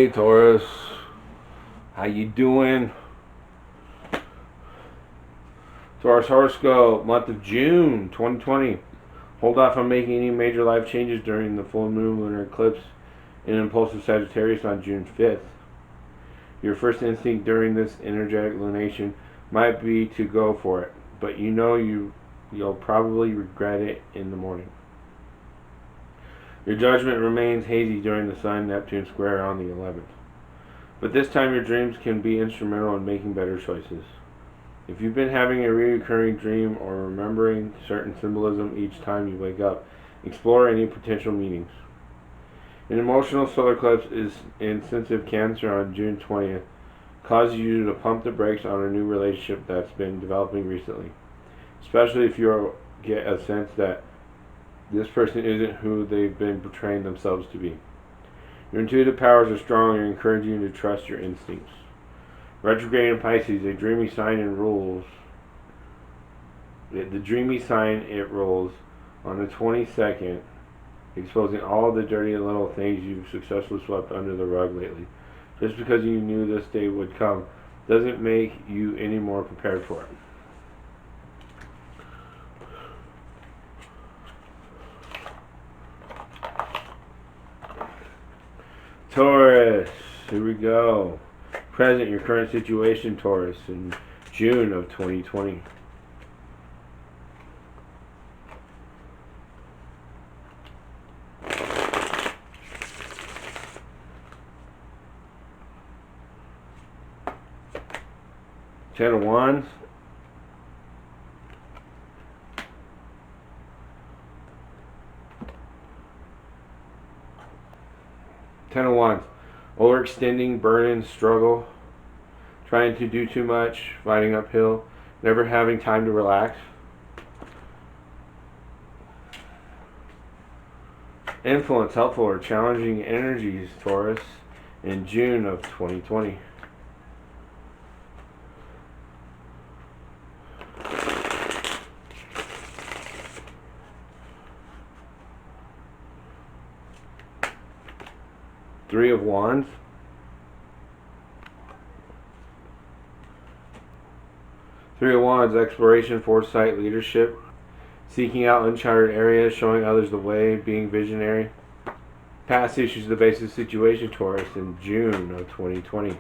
Hey Taurus, how you doing? Taurus horoscope, month of June 2020. Hold off on making any major life changes during the full moon lunar eclipse in impulsive Sagittarius on June 5th. Your first instinct during this energetic lunation might be to go for it, but you'll probably regret it in the morning. Your judgment remains hazy during the Sun-Neptune square on the 11th. But this time your dreams can be instrumental in making better choices. If you've been having a recurring dream or remembering certain symbolism each time you wake up, explore any potential meanings. An emotional solar eclipse is in sensitive Cancer on June 20th causes you to pump the brakes on a new relationship that's been developing recently, especially if you get a sense that this person isn't who they've been portraying themselves to be. Your intuitive powers are strong and encourage you to trust your instincts. Retrograde in Pisces, a dreamy sign and rules. The dreamy sign it rules on the 22nd, exposing all the dirty little things you've successfully swept under the rug lately. Just because you knew this day would come doesn't make you any more prepared for it. Taurus, here we go. Present, your current situation, Taurus, in June of 2020. Ten of Wands. Ten of Wands. Overextending, burden, struggle, trying to do too much, fighting uphill, never having time to relax. Influence, helpful or challenging energies, Taurus, in June of 2020. Three of Wands. Three of Wands, exploration, foresight, leadership, seeking out uncharted areas, showing others the way, being visionary. Past issues, the basis situation, Taurus, in June of 2020.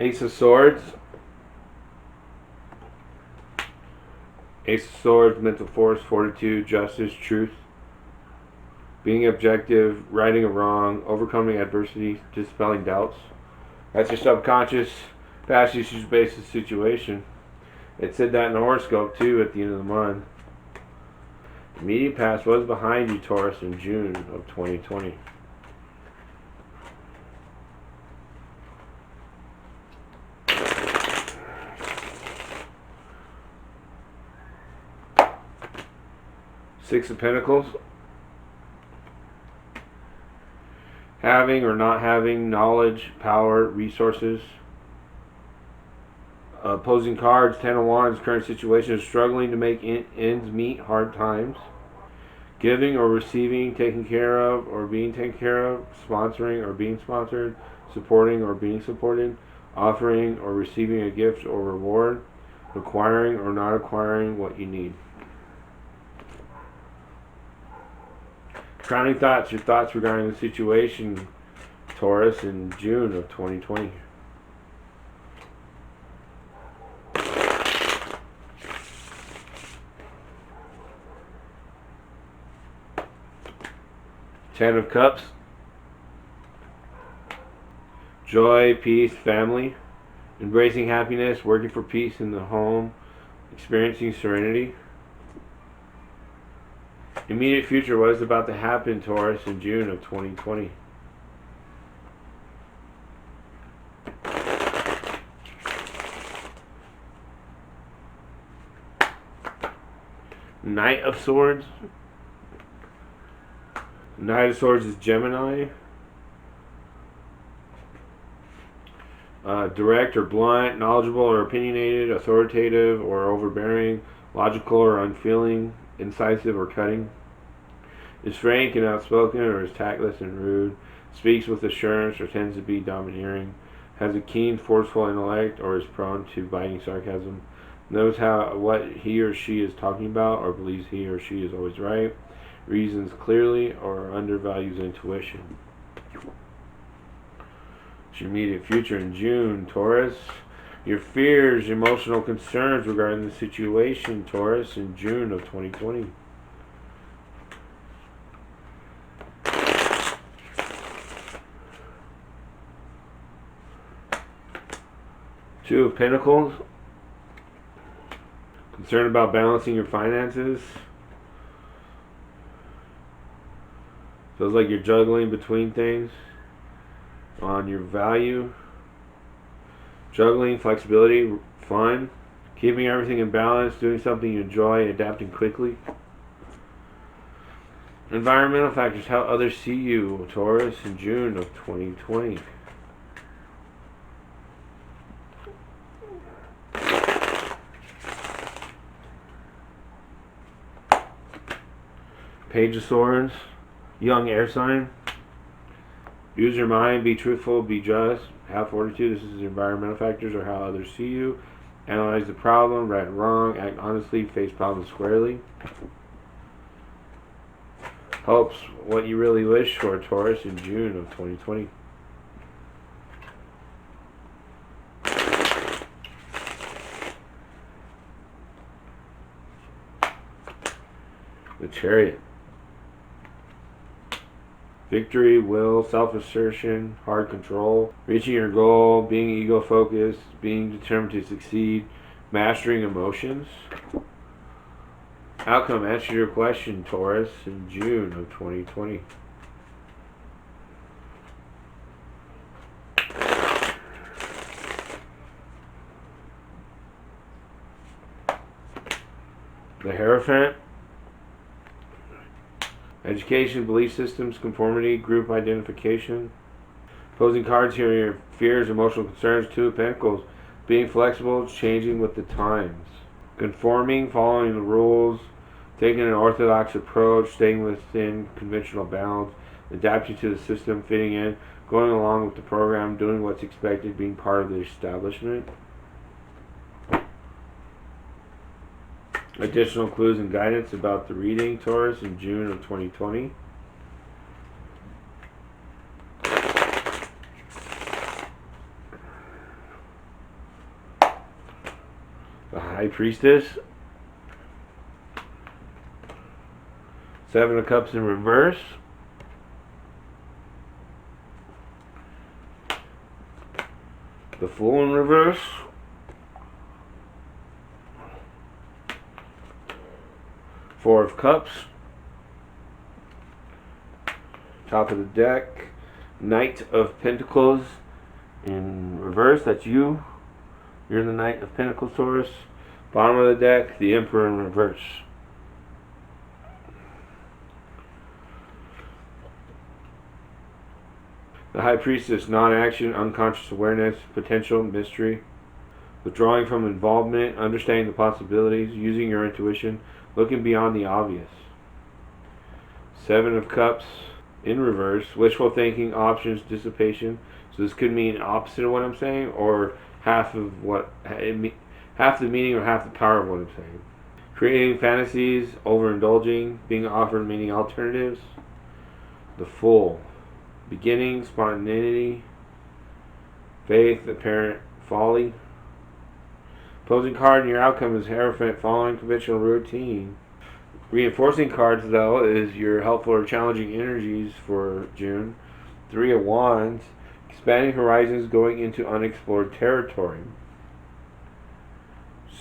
Ace of Swords. Ace of Swords, mental force, fortitude, justice, truth, being objective, righting a wrong, overcoming adversity, dispelling doubts. That's your subconscious, past issues, basis situation. It said that in the horoscope too at the end of the month. Immediate past was behind you, Taurus, in June of 2020. Six of Pentacles. Having or not having knowledge, power, resources. Opposing cards, Ten of Wands, current situation is struggling to make ends meet, hard times. Giving or receiving, taken care of or being taken care of. Sponsoring or being sponsored. Supporting or being supported. Offering or receiving a gift or reward. Acquiring or not acquiring what you need. Crowning thoughts, your thoughts regarding the situation, Taurus, in June of 2020. Ten of Cups. Joy, peace, family. Embracing happiness, working for peace in the home, experiencing serenity. Immediate future, what is about to happen, Taurus, in June of 2020. Knight of Swords. Knight of Swords is Gemini. direct or blunt, knowledgeable or opinionated, authoritative or overbearing, logical or unfeeling, incisive or cutting. Is frank and outspoken or is tactless and rude, speaks with assurance or tends to be domineering, has a keen, forceful intellect or is prone to biting sarcasm, knows what he or she is talking about or believes he or she is always right, reasons clearly or undervalues intuition. It's your immediate future in June, Taurus. Your fears, emotional concerns regarding the situation, Taurus, in June of 2020. Two of Pentacles. Concerned about balancing your finances. Feels like you're juggling between things on your value. Juggling, flexibility, fun. Keeping everything in balance, doing something you enjoy, adapting quickly. Environmental factors, how others see you, Taurus, in June of 2020. Page of Swords, young air sign. Use your mind, be truthful, be just, have fortitude. This is environmental factors or how others see you. Analyze the problem, right and wrong, act honestly, face problems squarely. Helps what you really wish for, Taurus, in June of 2020. The Chariot. Victory, will, self-assertion, hard control, reaching your goal, being ego-focused, being determined to succeed, mastering emotions. Outcome, answer your question, Taurus, in June of 2020. The Hierophant. Education, belief systems, conformity, group identification. Opposing cards here are your fears, emotional concerns. Two of Pentacles. Being flexible, changing with the times. Conforming, following the rules, taking an orthodox approach, staying within conventional bounds, adapting to the system, fitting in, going along with the program, doing what's expected, being part of the establishment. Additional clues and guidance about the reading, Taurus, in June of 2020. The High Priestess. Seven of Cups in reverse. The Fool in reverse. Four of Cups. Top of the deck. Knight of Pentacles in reverse. That's you. You're the Knight of Pentacles, Taurus. Bottom of the deck. The Emperor in reverse. The High Priestess, non-action, unconscious awareness, potential, mystery. Withdrawing from involvement, understanding the possibilities, using your intuition, looking beyond the obvious. Seven of Cups in reverse, wishful thinking, options, dissipation. So this could mean opposite of what I'm saying, or half the meaning or half the power of what I'm saying. Creating fantasies, overindulging, being offered many alternatives. The Fool. Beginning, spontaneity, faith, apparent folly. Opposing card in your outcome is Hierophant, following conventional routine. Reinforcing cards, though, is your helpful or challenging energies for June. Three of Wands, expanding horizons, going into unexplored territory.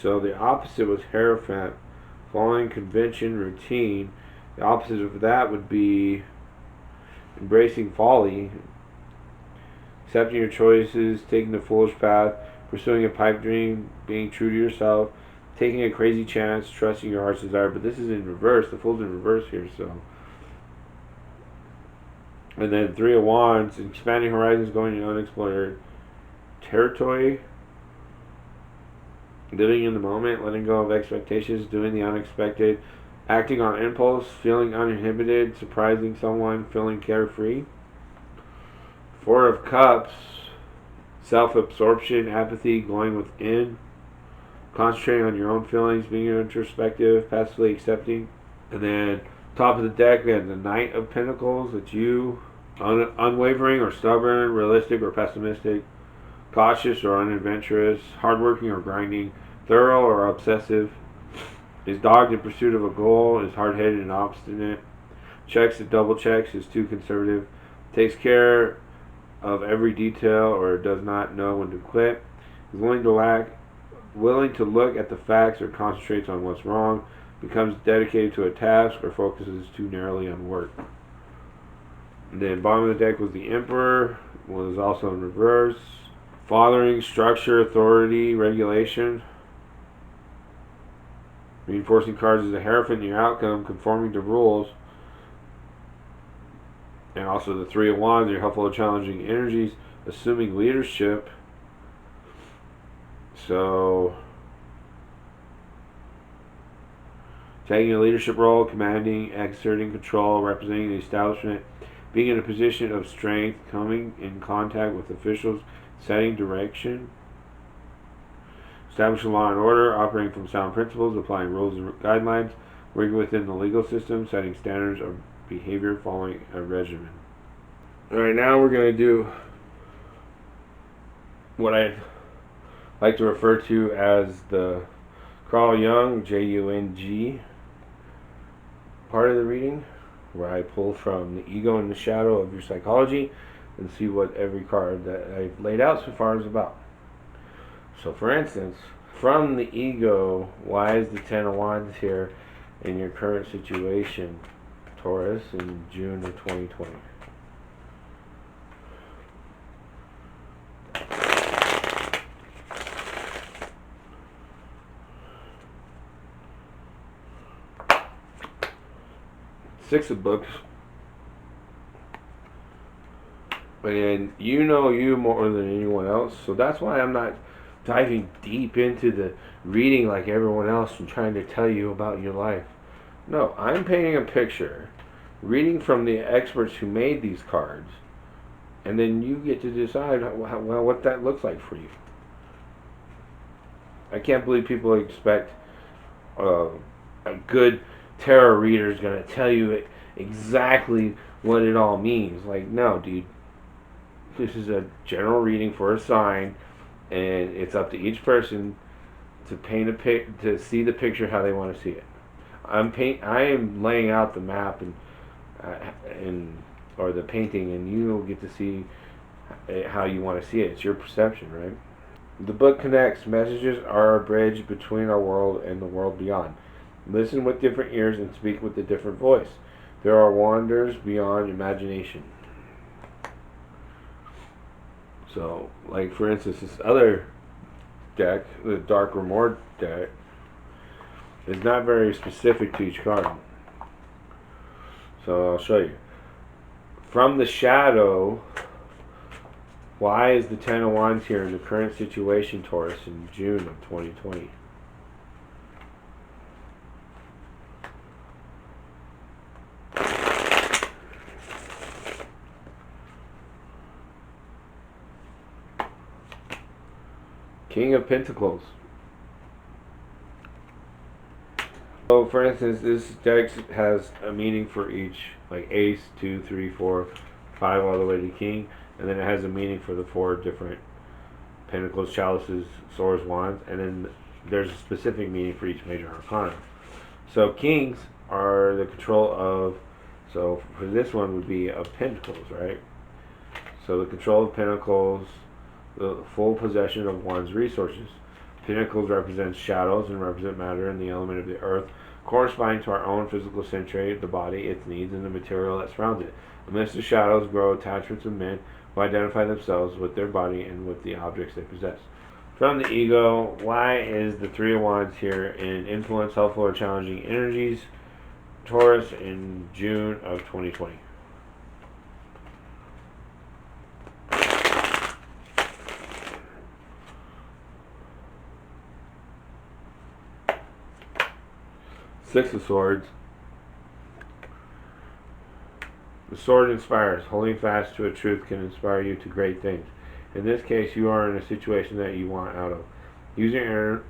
So the opposite was Hierophant, following convention, routine. The opposite of that would be embracing folly, accepting your choices, taking the foolish path, pursuing a pipe dream, being true to yourself, taking a crazy chance, trusting your heart's desire. But this is in reverse. The Fool's in reverse here, so. And then Three of Wands, expanding horizons, going to unexplored territory, living in the moment, letting go of expectations, doing the unexpected, acting on impulse, feeling uninhibited, surprising someone, feeling carefree. Four of Cups, self-absorption, apathy, going within, concentrating on your own feelings, being introspective, passively accepting. And then top of the deck, we have the Knight of Pentacles. It's you, unwavering or stubborn, realistic or pessimistic, cautious or unadventurous, hardworking or grinding, thorough or obsessive, is dogged in pursuit of a goal, is hard-headed and obstinate, checks and double checks, is too conservative, takes care of every detail or does not know when to quit, is willing to look at the facts or concentrates on what's wrong, becomes dedicated to a task or focuses too narrowly on work. And then bottom of the deck was the Emperor, was also in reverse. Fathering, structure, authority, regulation. Reinforcing cards is a hierophant in your outcome, conforming to rules. And also the Three of Wands, your helpful and challenging energies, assuming leadership. So, taking a leadership role, commanding, exerting control, representing the establishment, being in a position of strength, coming in contact with officials, setting direction, establishing law and order, operating from sound principles, applying rules and guidelines, working within the legal system, setting standards of behavior, following a regimen. Alright, now we're going to do what I like to refer to as the Carl Jung, Jung, part of the reading, where I pull from the ego and the shadow of your psychology and see what every card that I've laid out so far is about. So for instance, from the ego, why is the Ten of Wands here in your current situation, Taurus, in June of 2020? Six of Books. And you know you more than anyone else, so that's why I'm not diving deep into the reading like everyone else and trying to tell you about your life. No, I'm painting a picture, reading from the experts who made these cards, and then you get to decide what that looks like for you. I can't believe people expect a good tarot reader is going to tell you exactly what it all means. Like, no, dude. This is a general reading for a sign, and it's up to each person to paint to see the picture how they want to see it. I am laying out the map or the painting, and you will get to see how you want to see it. It's your perception, right? The book connects. Messages are a bridge between our world and the world beyond. Listen with different ears and speak with a different voice. There are wonders beyond imagination. So, like for instance, this other deck, the Dark Remord deck, is not very specific to each card. So I'll show you. From the shadow, why is the Ten of Wands here in the current situation, Taurus, in June of 2020? King of Pentacles. So for instance, this deck has a meaning for each, like Ace, 2, 3, 4, 5, all the way to King, and then it has a meaning for the 4 different Pentacles, Chalices, Swords, Wands, and then there's a specific meaning for each major arcana. So Kings are the control of, so for this one would be of Pentacles, right? So the control of Pentacles, the full possession of one's resources. Pentacles represents shadows and represent matter and the element of the earth, corresponding to our own physical sanctuary, the body, its needs, and the material that surrounds it. Amidst the shadows grow attachments of men who identify themselves with their body and with the objects they possess. From the ego, why is the Three of Wands here in influence, helpful, or challenging energies, Taurus, in June of 2020? Six of Swords. The sword inspires. Holding fast to a truth can inspire you to great things. In this case, you are in a situation that you want out of. Using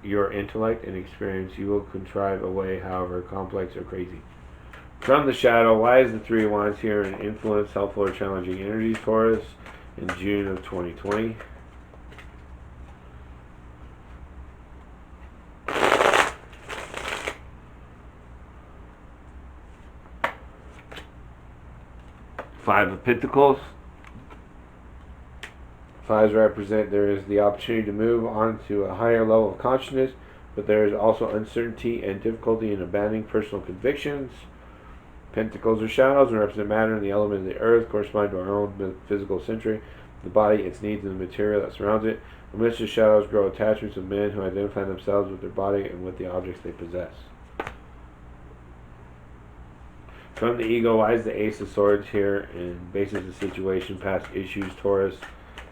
your intellect and experience, you will contrive a way, however complex or crazy. From the shadow, why is the Three of Wands here in influence, helpful, or challenging energies, Taurus, in June of 2020? Five of Pentacles. Fives represent there is the opportunity to move on to a higher level of consciousness, but there is also uncertainty and difficulty in abandoning personal convictions. Pentacles are shadows and represent matter and the element of the earth, corresponding to our own physical century, the body, its needs, and the material that surrounds it. Amidst the shadows grow attachments of men who identify themselves with their body and with the objects they possess. From the ego, why is the Ace of Swords here and bases the situation, past issues, Taurus,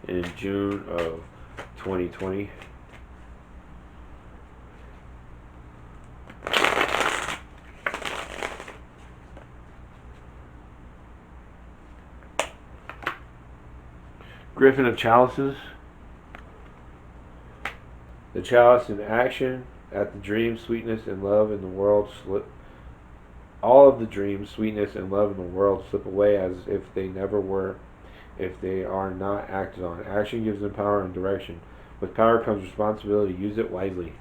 in June of 2020? Griffin of Chalices. The chalice in action, at the dream, sweetness, and love in the world slip. All of the dreams, sweetness, and love in the world slip away as if they never were, if they are not acted on. Action gives them power and direction. With power comes responsibility. Use it wisely.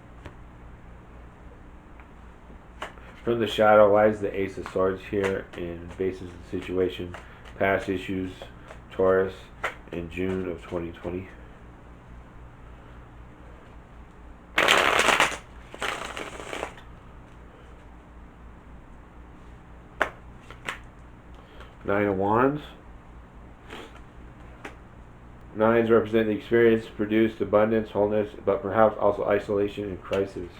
From the shadow, why is the Ace of Swords here and bases the situation, past issues, Taurus, in June of 2020? Nine of Wands. Nines represent the experience produced abundance, wholeness, but perhaps also isolation and crisis.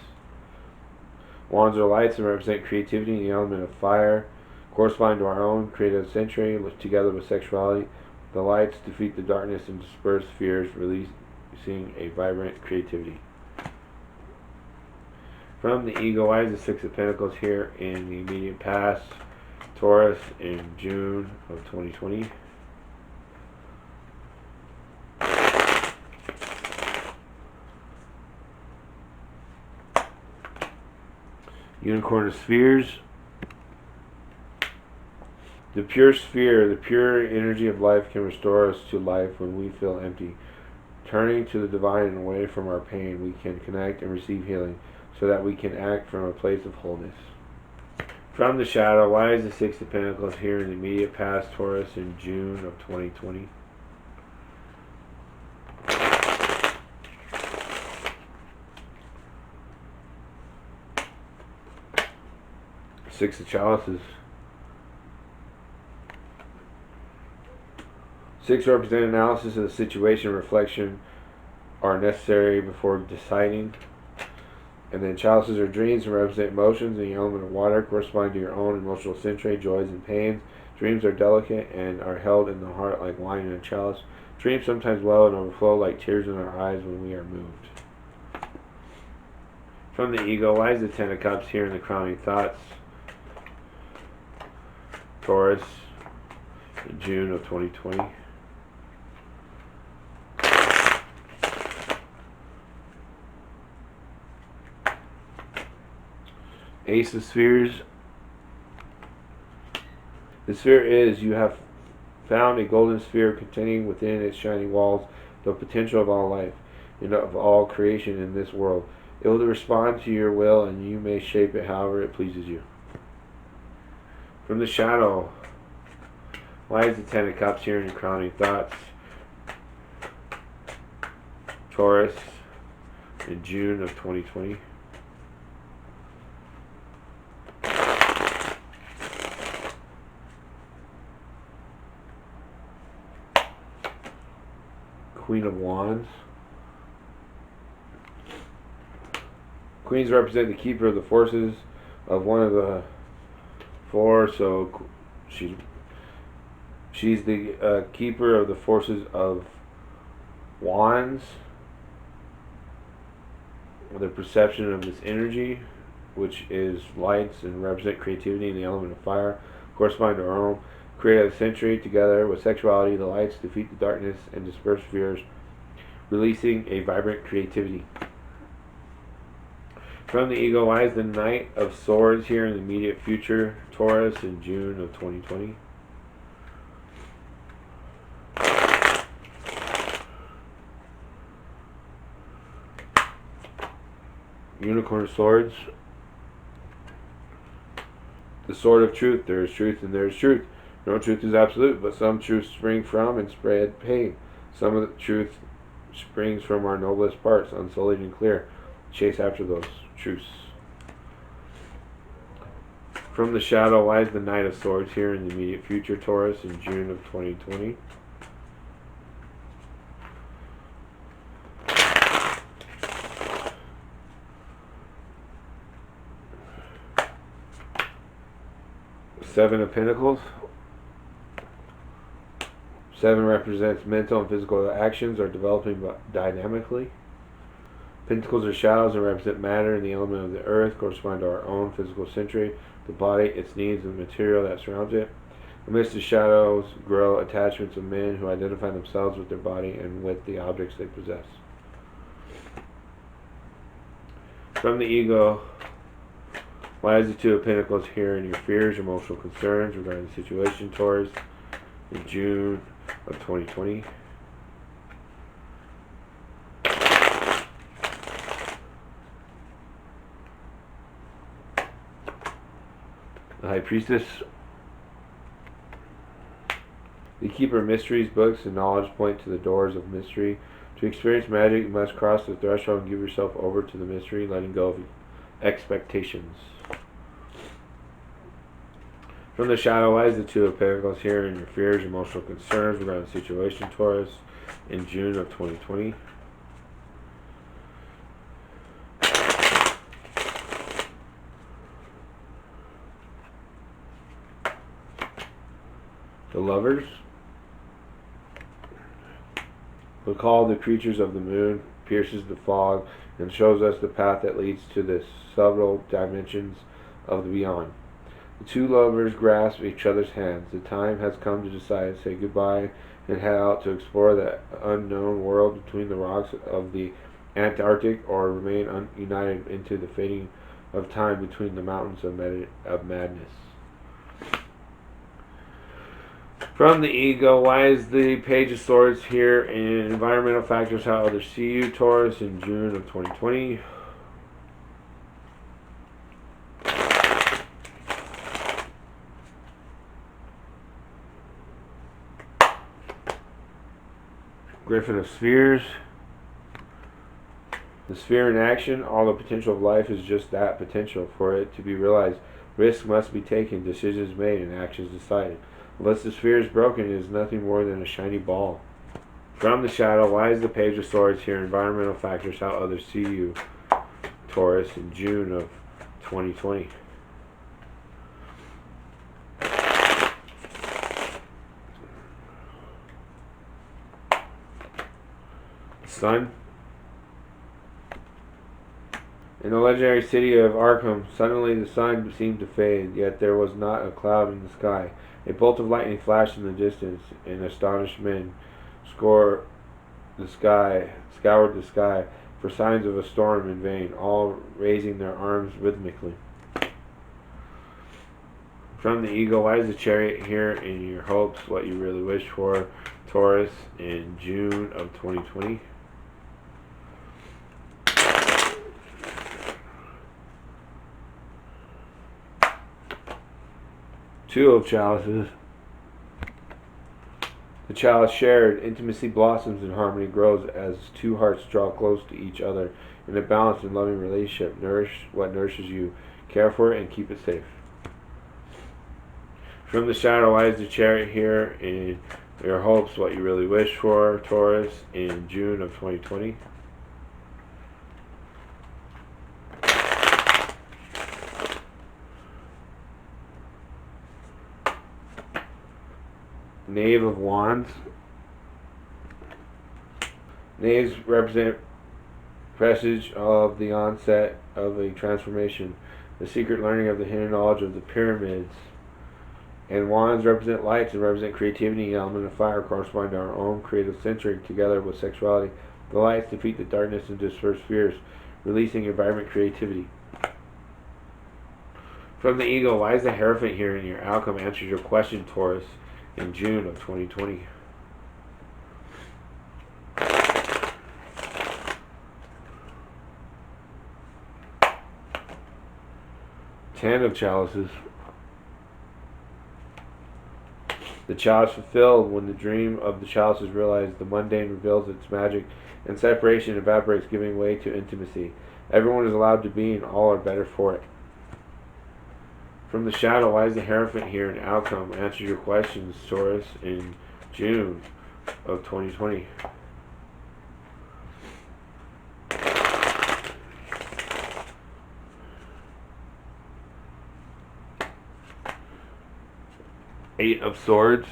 Wands are lights and represent creativity and the element of fire, corresponding to our own creative century, together with sexuality. The lights defeat the darkness and disperse fears, releasing a vibrant creativity. From the ego, why is the Six of Pentacles here in the immediate past, Taurus, in June of 2020? Unicorn of Spheres. The pure sphere, the pure energy of life can restore us to life when we feel empty. Turning to the divine and away from our pain, we can connect and receive healing so that we can act from a place of wholeness. From the shadow, why is the Six of Pentacles here in the immediate past, Taurus, in June of 2020? Six of Chalices. Six represent analysis of the situation. Reflection are necessary before deciding. And then chalices are dreams and represent emotions and the element of water, corresponding to your own emotional century, joys and pains. Dreams are delicate and are held in the heart like wine in a chalice. Dreams sometimes well and overflow like tears in our eyes when we are moved. From the ego, why is the Ten of Cups here in the crowning thoughts, Taurus, in June of 2020? Ace of Spheres. The sphere is, you have found a golden sphere containing within its shining walls the potential of all life and of all creation in this world. It will respond to your will and you may shape it however it pleases you. From the shadow, why is the Ten of Cups here in your crowning thoughts, Taurus, in June of 2020? Queen of Wands. Queens represent the keeper of the forces of one of the four, so she's the keeper of the forces of Wands, the perception of this energy, which is lights and represent creativity and the element of fire, correspond to our own creative century. Together with sexuality, the lights defeat the darkness and disperse fears, releasing a vibrant creativity. From the ego lies the Knight of Swords here in the immediate future, Taurus, in June of 2020. Unicorn Swords. The Sword of Truth. There is truth and there is truth. No truth is absolute, but some truths spring from and spread pain. Some of the truth springs from our noblest parts, unsullied and clear. Chase after those truths. From the shadow lies the Knight of Swords here in the immediate future, Taurus, in June of 2020. Seven of Pentacles. Seven represents mental and physical actions are developing dynamically. Pentacles are shadows and represent matter and the element of the earth, correspond to our own physical century, the body, its needs, and the material that surrounds it. Amidst the shadows grow attachments of men who identify themselves with their body and with the objects they possess. From the ego lies the Two of Pentacles here in your fears, emotional concerns regarding the situation, Taurus, in June of 2020. The High Priestess. The Keeper of Mysteries, books, and knowledge point to the doors of mystery. To experience magic, you must cross the threshold and give yourself over to the mystery, letting go of expectations. From the shadow lies the Two of Pentacles here in your fears, emotional concerns regarding the situation, Taurus, in June of 2020. The Lovers. The call of the creatures of the moon pierces the fog and shows us the path that leads to the subtle dimensions of the beyond. The two lovers grasp each other's hands. The time has come to decide, say goodbye, and head out to explore the unknown world between the rocks of the Antarctic, or remain united into the fading of time between the mountains of madness. From the ego lies the Page of Swords here in environmental factors, how others see you, Taurus, in June of 2020. Griffin of Spheres. The sphere in action, all the potential of life is just that, potential. For it to be realized, risks must be taken, decisions made, and actions decided. Unless the sphere is broken, it is nothing more than a shiny ball. From the shadow lies the Page of Swords here, environmental factors, how others see you, Taurus, in June of 2020. Sun. In the legendary city of Arkham, suddenly the sun seemed to fade, yet there was not a cloud in the sky. A bolt of lightning flashed in the distance, and astonished men scoured the sky for signs of a storm in vain, all raising their arms rhythmically. From the ego lies the Chariot here in your hopes, what you really wish for, Taurus, in June of 2020. Two of Chalices. The chalice shared, intimacy blossoms and harmony grows as two hearts draw close to each other in a balanced and loving relationship. Nourish what nourishes you. Care for it and keep it safe. From the shadow lies the Chariot here in your hopes, what you really wish for, Taurus, in June of 2020. Knave of Wands. Knaves represent Presage of the onset of a transformation. The secret learning of the hidden knowledge of the pyramids. And wands represent lights and represent creativity. The element of fire corresponding to our own creative centering together with sexuality. The lights defeat the darkness and disperse fears, releasing a vibrant creativity. From the Eagle, why is the Hierophant here in your outcome? Answers your question, Taurus, in June of 2020. Ten of Chalices. The chalice fulfilled. When the dream of the chalice is realized, the mundane reveals its magic, and separation evaporates, giving way to intimacy. Everyone is allowed to be, and all are better for it. From the Shadow, why is the Hierophant here in outcome? Answer your questions, Taurus, in June of 2020. Eight of Swords.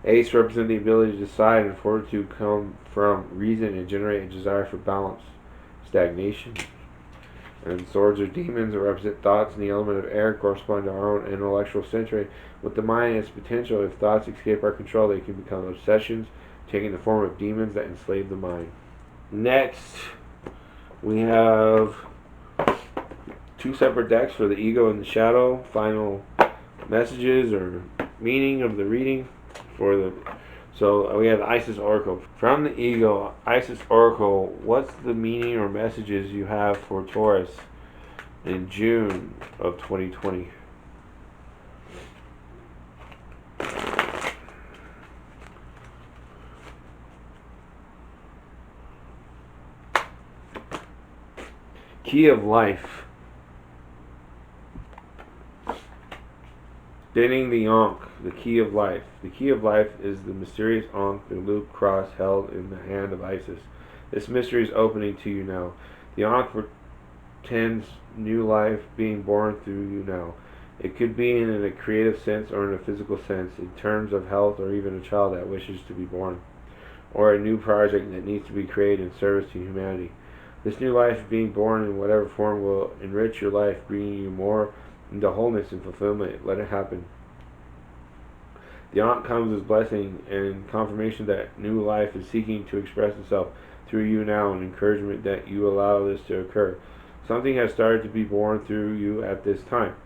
Ace represents the ability to decide, and fortitude come from reason and generate a desire for balance, stagnation. And swords are demons that represent thoughts, and the element of air correspond to our own intellectual century. With the mind and its potential, if thoughts escape our control, they can become obsessions, taking the form of demons that enslave the mind. Next, we have two separate decks for the Ego and the Shadow. Final messages or meaning of the reading for the. So we have Isis Oracle. From the Ego, Isis Oracle, what's the meaning or messages you have for Taurus in June of 2020? Key of Life. Spinning the Ankh, the Key of Life. The Key of Life is the mysterious Ankh, the loop cross held in the hand of Isis. This mystery is opening to you now. The Ankh portends new life being born through you now. It could be in a creative sense or in a physical sense, in terms of health or even a child that wishes to be born, or a new project that needs to be created in service to humanity. This new life being born in whatever form will enrich your life, bringing you more into wholeness and fulfillment. Let it happen. The Ankh comes as blessing and confirmation that new life is seeking to express itself through you now, and encouragement that you allow this to occur. Something has started to be born through you at this time.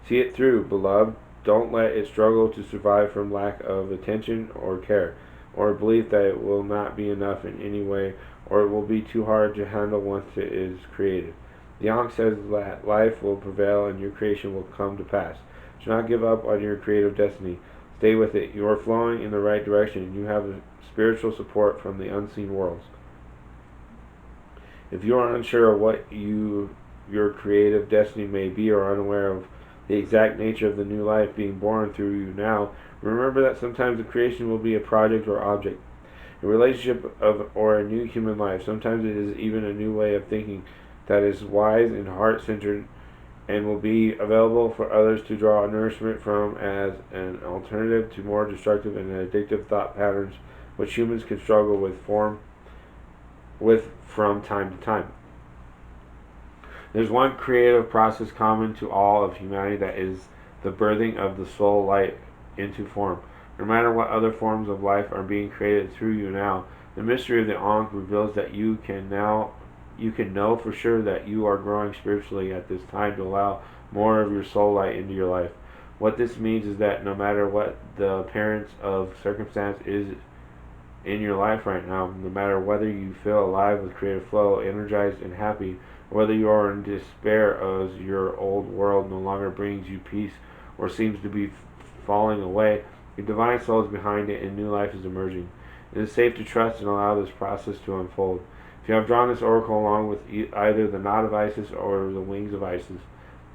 See it through, beloved. Don't let it struggle to survive from lack of attention or care, or belief that it will not be enough in any way, or it will be too hard to handle once it is created. The Ankh says that life will prevail and your creation will come to pass. Do not give up on your creative destiny. Stay with it. You are flowing in the right direction. You have spiritual support from the unseen worlds. If you are unsure of what your creative destiny may be, or unaware of the exact nature of the new life being born through you now, remember that sometimes the creation will be a project or object, a relationship or a new human life. Sometimes it is even a new way of thinking that is wise and heart-centered and will be available for others to draw nourishment from as an alternative to more destructive and addictive thought patterns which humans can struggle with from time to time. There's one creative process common to all of humanity, that is the birthing of the soul light into form. No matter what other forms of life are being created through you now, the mystery of the Ankh reveals that you can know for sure that you are growing spiritually at this time to allow more of your soul light into your life. What this means is that no matter what the appearance of circumstance is in your life right now, no matter whether you feel alive with creative flow, energized and happy, or whether you are in despair as your old world no longer brings you peace or seems to be falling away, your divine soul is behind it and new life is emerging. It is safe to trust and allow this process to unfold. If you have drawn this oracle along with either the knot of Isis or the wings of Isis,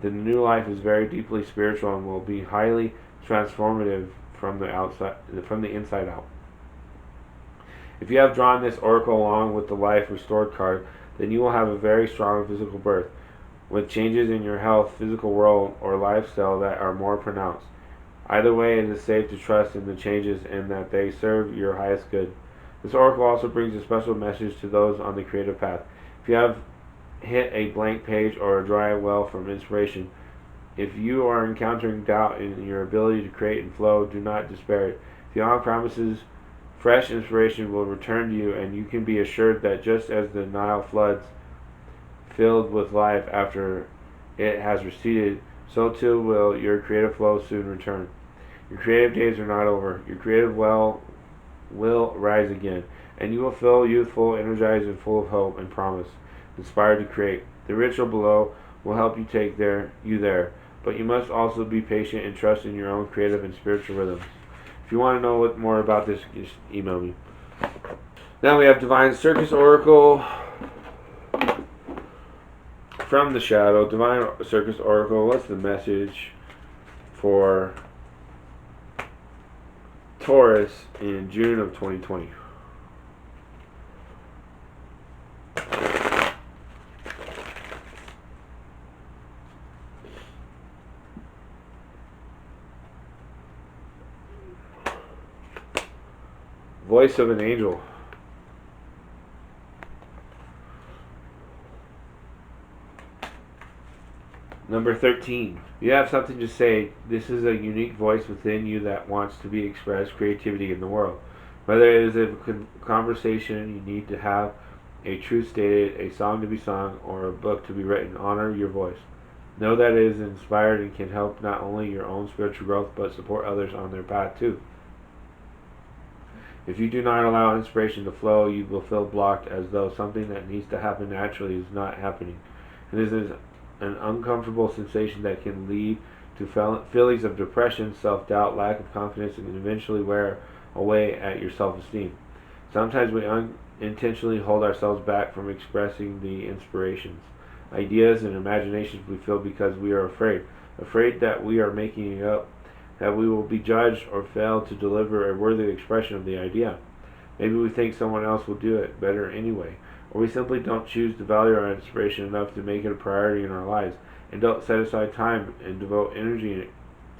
then the new life is very deeply spiritual and will be highly transformative from the inside out. If you have drawn this oracle along with the life restored card, then you will have a very strong physical birth, with changes in your health, physical world, or lifestyle that are more pronounced. Either way, it is safe to trust in the changes and that they serve your highest good. This oracle also brings a special message to those on the creative path. If you have hit a blank page or a dry well from inspiration, if you are encountering doubt in your ability to create and flow, do not despair. The Yama promises fresh inspiration will return to you, and you can be assured that just as the Nile floods filled with life after it has receded, so too will your creative flow soon return. Your creative days are not over. Your creative well will rise again, and you will feel youthful, energized, and full of hope and promise, inspired to create. The ritual below will help you there, but you must also be patient and trust in your own creative and spiritual rhythms. If you want to know more about this, just email me. Now we have Divine Circus Oracle from the Shadow. Divine Circus Oracle, what's the message for Taurus in June of 2020? Voice of an Angel. Number 13. You have something to say. This is a unique voice within you that wants to be expressed creativity in the world. Whether it is a conversation you need to have, a truth stated, a song to be sung, or a book to be written, honor your voice. Know that it is inspired and can help not only your own spiritual growth, but support others on their path too. If you do not allow inspiration to flow, you will feel blocked as though something that needs to happen naturally is not happening. It is an uncomfortable sensation that can lead to feelings of depression, self-doubt, lack of confidence, and eventually wear away at your self-esteem. Sometimes we unintentionally hold ourselves back from expressing the inspirations, ideas, and imaginations we feel because we are afraid that we are making it up, that we will be judged or fail to deliver a worthy expression of the idea. Maybe we think someone else will do it better anyway, or we simply don't choose to value our inspiration enough to make it a priority in our lives, and don't set aside time and devote energy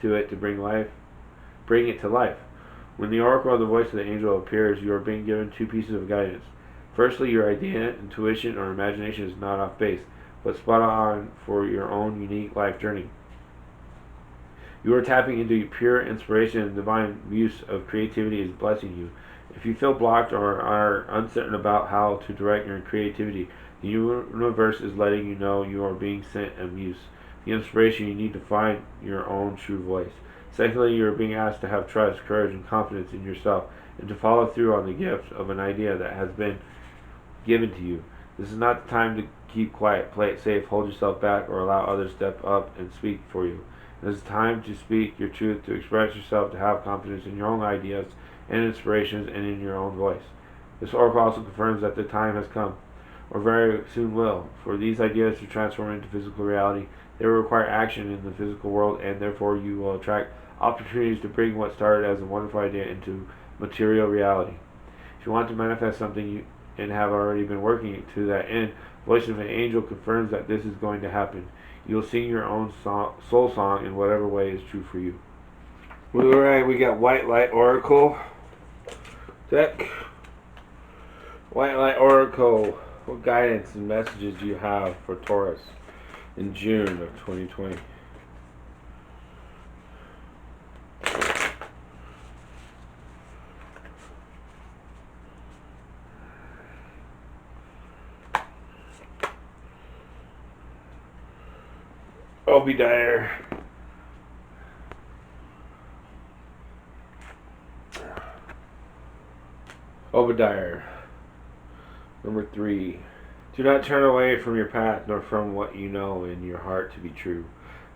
to it to bring it to life. When the oracle of the voice of the angel appears, you are being given two pieces of guidance. Firstly, your idea, intuition, or imagination is not off base, but spot on for your own unique life journey. You are tapping into pure inspiration, and divine use of creativity is blessing you. If you feel blocked or are uncertain about how to direct your creativity, the universe is letting you know you are being sent a muse, the inspiration you need to find your own true voice. Secondly, you are being asked to have trust, courage, and confidence in yourself, and to follow through on the gift of an idea that has been given to you. This is not the time to keep quiet, play it safe, hold yourself back, or allow others to step up and speak for you. It is time to speak your truth, to express yourself, to have confidence in your own ideas and inspirations and in your own voice. This oracle also confirms that the time has come, or very soon will, for these ideas to transform into physical reality. They will require action in the physical world, and therefore you will attract opportunities to bring what started as a wonderful idea into material reality. If you want to manifest something and have already been working to that end, Voice of an Angel confirms that this is going to happen. You will sing your own soul song in whatever way is true for you. Alright, we got White Light Oracle deck. White Light Oracle, what guidance and messages do you have for Taurus in June of 2020? Obadiah. Obadiah. Number 3. Do not turn away from your path, nor from what you know in your heart to be true.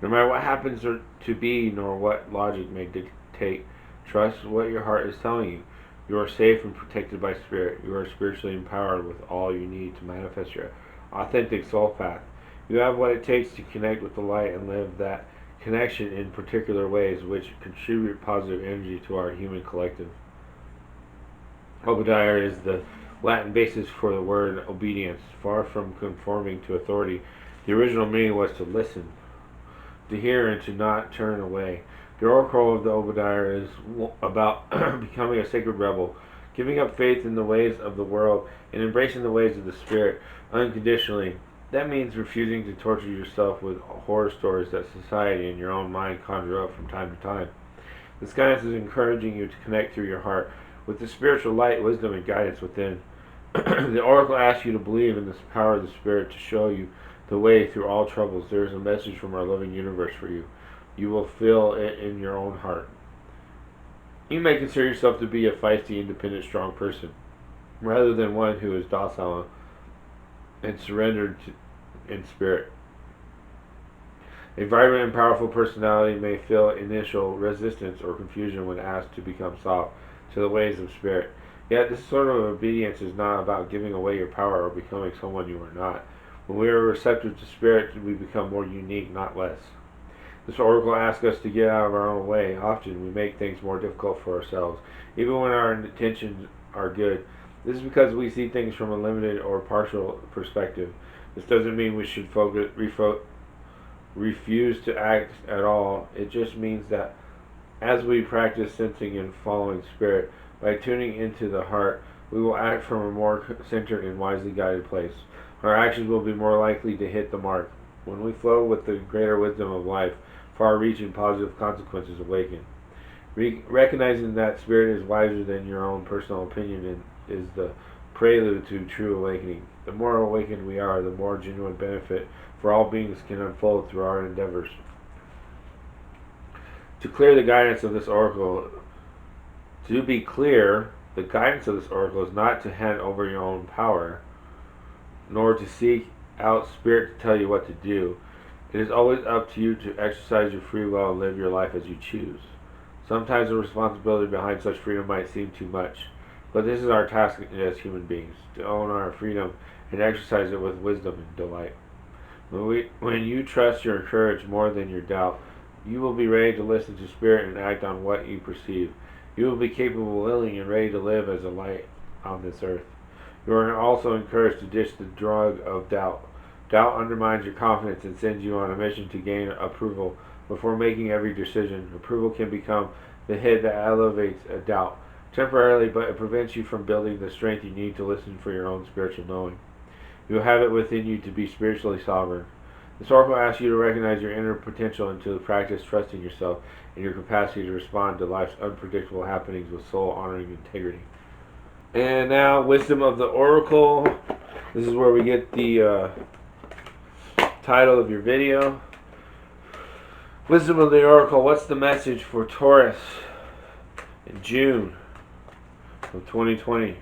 No matter what happens to be, nor what logic may dictate, trust what your heart is telling you. You are safe and protected by Spirit. You are spiritually empowered with all you need to manifest your authentic soul path. You have what it takes to connect with the light and live that connection in particular ways which contribute positive energy to our human collective. Obadiah is the Latin basis for the word obedience. Far from conforming to authority, the original meaning was to listen, to hear, and to not turn away. The oracle of the Obadiah is about becoming a sacred rebel, Giving up faith in the ways of the world and embracing the ways of the Spirit unconditionally. That means refusing to torture yourself with horror stories that society and your own mind conjure up from time to time. This guidance is encouraging you to connect through your heart with the spiritual light, wisdom, and guidance within. The oracle asks you to believe in the power of the Spirit to show you the way through all troubles. There is a message from our loving universe for you. You will feel it in your own heart. You may consider yourself to be a feisty, independent, strong person, rather than one who is docile and surrendered in spirit. A vibrant and powerful personality may feel initial resistance or confusion when asked to become soft to the ways of spirit. Yet this sort of obedience is not about giving away your power or becoming someone you are not. When we are receptive to spirit, we become more unique, not less. This oracle asks us to get out of our own way. Often we make things more difficult for ourselves, even when our intentions are good. This is because we see things from a limited or partial perspective. This doesn't mean we should refuse to act at all. It just means that as we practice sensing and following spirit, by tuning into the heart, we will act from a more centered and wisely guided place. Our actions will be more likely to hit the mark. When we flow with the greater wisdom of life, far-reaching positive consequences awaken. Recognizing that spirit is wiser than your own personal opinion is the prelude to true awakening. The more awakened we are, the more genuine benefit for all beings can unfold through our endeavors. To clear the guidance of this oracle, to be clear, the guidance of this oracle is not to hand over your own power, nor to seek out spirit to tell you what to do. It is always up to you to exercise your free will and live your life as you choose. Sometimes the responsibility behind such freedom might seem too much, but this is our task as human beings, to own our freedom and exercise it with wisdom and delight. When you trust your courage more than your doubt, you will be ready to listen to spirit and act on what you perceive. You will be capable, willing, and ready to live as a light on this earth. You are also encouraged to ditch the drug of doubt. Doubt undermines your confidence and sends you on a mission to gain approval before making every decision. Approval can become the hit that elevates a doubt temporarily, but it prevents you from building the strength you need to listen for your own spiritual knowing. You will have it within you to be spiritually sovereign. This oracle asks you to recognize your inner potential and to practice trusting yourself and your capacity to respond to life's unpredictable happenings with soul-honoring integrity. And now, wisdom of the oracle. This is where we get the title of your video. Wisdom of the oracle. What's the message for Taurus in June of 2020?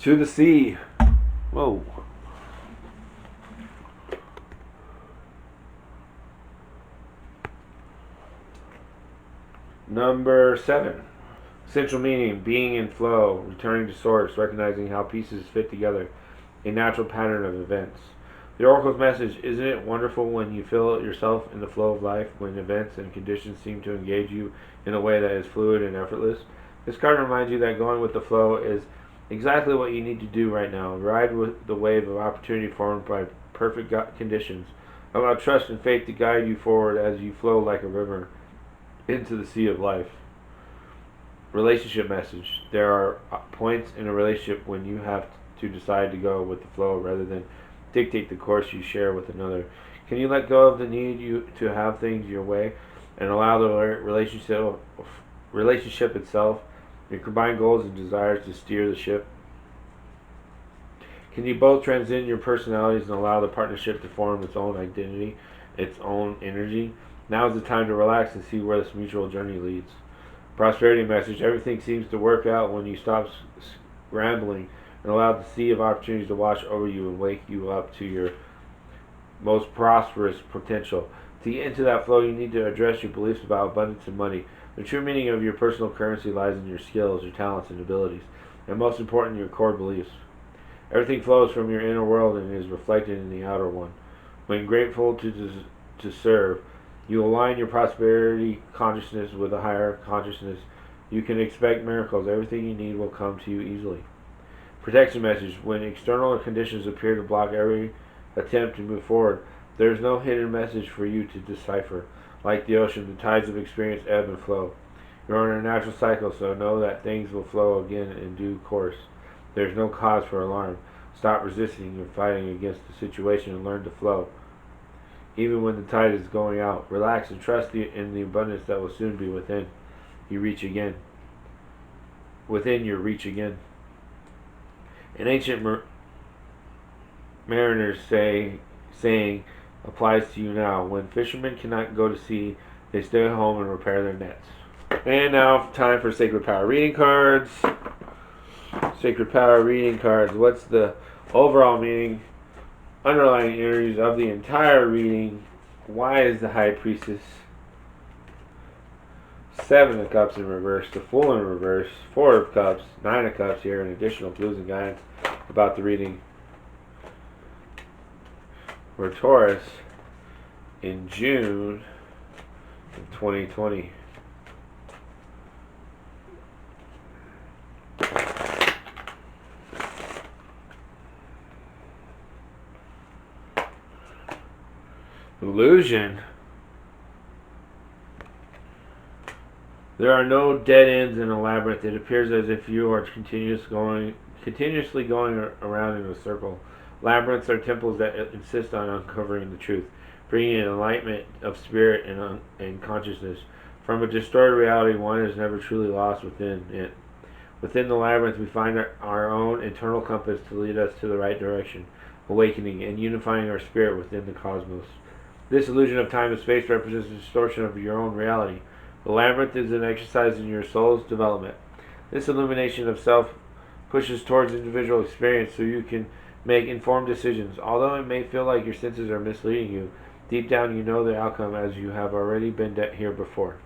To the sea. Whoa. Number 7. Central meaning, being in flow, returning to source, recognizing how pieces fit together, a natural pattern of events. The oracle's message, isn't it wonderful when you feel yourself in the flow of life, when events and conditions seem to engage you in a way that is fluid and effortless? This card reminds you that going with the flow is exactly what you need to do right now. Ride with the wave of opportunity formed by perfect conditions. Allow trust and faith to guide you forward as you flow like a river into the sea of life. Relationship message. There are points in a relationship when you have to decide to go with the flow rather than dictate the course you share with another. Can you let go of the need to have things your way and allow the relationship itself, your combined goals and desires, to steer the ship? Can you both transcend your personalities and allow the partnership to form its own identity, its own energy? Now is the time to relax and see where this mutual journey leads. Prosperity message. Everything seems to work out when you stop scrambling and allow the sea of opportunities to wash over you and wake you up to your most prosperous potential. To get into that flow, you need to address your beliefs about abundance and money. The true meaning of your personal currency lies in your skills, your talents, and abilities, and most important, your core beliefs. Everything flows from your inner world and is reflected in the outer one. When grateful to serve, you align your prosperity consciousness with a higher consciousness. You can expect miracles. Everything you need will come to you easily. Protection message. When external conditions appear to block every attempt to move forward, there is no hidden message for you to decipher. Like the ocean, the tides of experience ebb and flow. You're on a natural cycle, so know that things will flow again in due course. There is no cause for alarm. Stop resisting and fighting against the situation and learn to flow. Even when the tide is going out, relax and trust in the abundance that will soon be within. You reach again. Within your reach again. An ancient mariners saying applies to you now. When fishermen cannot go to sea, they stay at home and repair their nets. And now time for Sacred Power reading cards. Sacred Power reading cards. What's the overall meaning, underlying energies of the entire reading? Why is the High Priestess? Seven of Cups in reverse, the Fool in reverse, Four of Cups, Nine of Cups here, and additional clues and guidance about the reading for Taurus in June of 2020. Illusion. There are no dead ends in a labyrinth. It appears as if you are continuously going around in a circle. Labyrinths are temples that insist on uncovering the truth, bringing an enlightenment of spirit and consciousness. From a distorted reality, one is never truly lost within it. Within the labyrinth, we find our own internal compass to lead us to the right direction, awakening and unifying our spirit within the cosmos. This illusion of time and space represents a distortion of your own reality. The labyrinth is an exercise in your soul's development. This illumination of self pushes towards individual experience so you can make informed decisions. Although it may feel like your senses are misleading you, deep down you know the outcome as you have already been here before.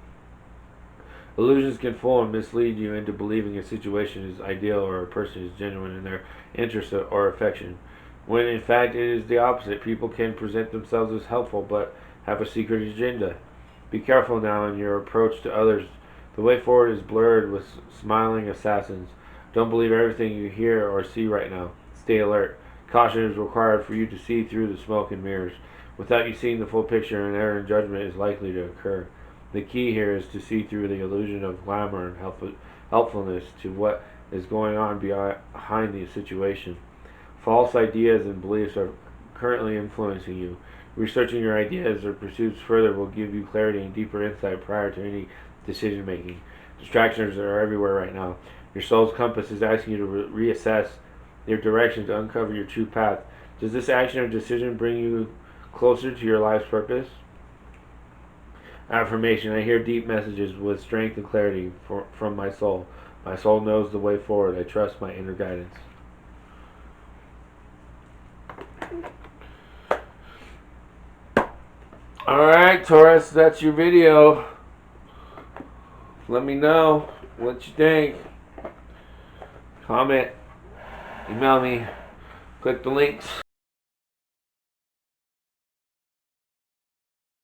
Illusions can fool and mislead you into believing a situation is ideal or a person is genuine in their interest or affection, when in fact it is the opposite. People can present themselves as helpful but have a secret agenda. Be careful now in your approach to others. The way forward is blurred with smiling assassins. Don't believe everything you hear or see right now. Stay alert. Caution is required for you to see through the smoke and mirrors. Without you seeing the full picture, an error in judgment is likely to occur. The key here is to see through the illusion of glamour and helpfulness to what is going on behind the situation. False ideas and beliefs are currently influencing you. Researching your ideas or pursuits further will give you clarity and deeper insight prior to any decision making. Distractions are everywhere right now. Your soul's compass is asking you to reassess your direction to uncover your true path. Does this action or decision bring you closer to your life's purpose? Affirmation. I hear deep messages with strength and clarity from my soul. My soul knows the way forward. I trust my inner guidance. Alright, Taurus, that's your video. Let me know what you think. Comment, email me, click the links.